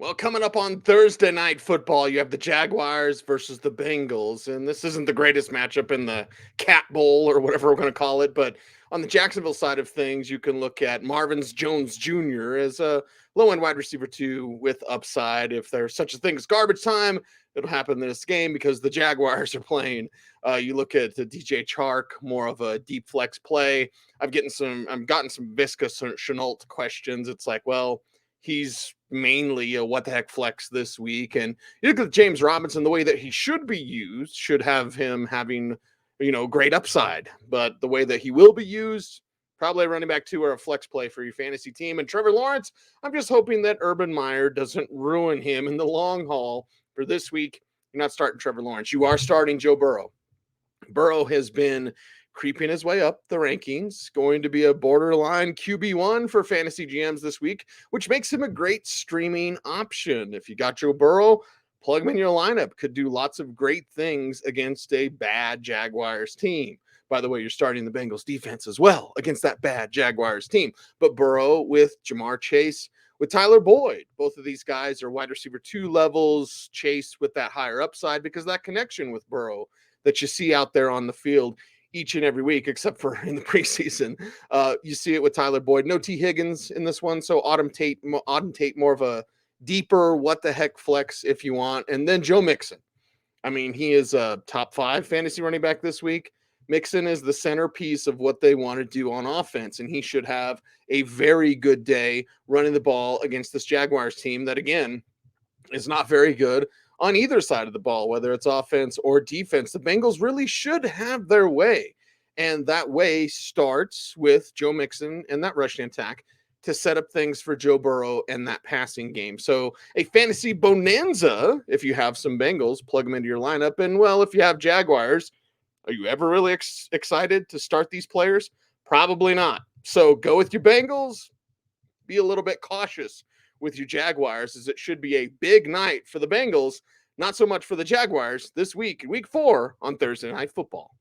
Well, coming up on Thursday night football, you have the Jaguars versus the Bengals, and this isn't the greatest matchup in the Cat Bowl or whatever we're going to call it. But on the Jacksonville side of things, you can look at Marvin Jones Jr. as a low-end wide receiver two with upside. If there's such a thing as garbage time, it'll happen in this game because the Jaguars are playing. You look at the DJ Chark, more of a deep flex play. I've gotten some Laviska Shenault questions. It's like, well, he's mainly a what the heck flex this week. And you look at James Robinson, the way that he should be used should have him having, great upside. But the way that he will be used, probably a running back two or a flex play for your fantasy team. And Trevor Lawrence, I'm just hoping that Urban Meyer doesn't ruin him in the long haul for this week. You're not starting Trevor Lawrence. You are starting Joe Burrow. Burrow has been creeping his way up the rankings, going to be a borderline QB1 for fantasy GMs this week, which makes him a great streaming option. If you got Joe Burrow, plug him in your lineup. Could do lots of great things against a bad Jaguars team. By the way, you're starting the Bengals defense as well against that bad Jaguars team. But Burrow with Jamar Chase, with Tyler Boyd. Both of these guys are wide receiver two levels. Chase with that higher upside because that connection with Burrow that you see out there on the field each and every week, except for in the preseason. You see it with Tyler Boyd. No T. Higgins in this one, so Auden Tate more of a deeper what the heck flex if you want. And then Joe Mixon. I mean, he is a top 5 fantasy running back this week. Mixon is the centerpiece of what they want to do on offense, and he should have a very good day running the ball against this Jaguars team that, again, is not very good on either side of the ball, whether it's offense or defense. The Bengals really should have their way, and that way starts with Joe Mixon and that rushing attack to set up things for Joe Burrow and that passing game. So a fantasy bonanza if you have some Bengals, plug them into your lineup. And, well, if you have Jaguars, are you ever really excited to start these players? Probably not. So go with your Bengals. Be a little bit cautious with your Jaguars, as it should be a big night for the Bengals, not so much for the Jaguars this week, week 4 on Thursday Night Football.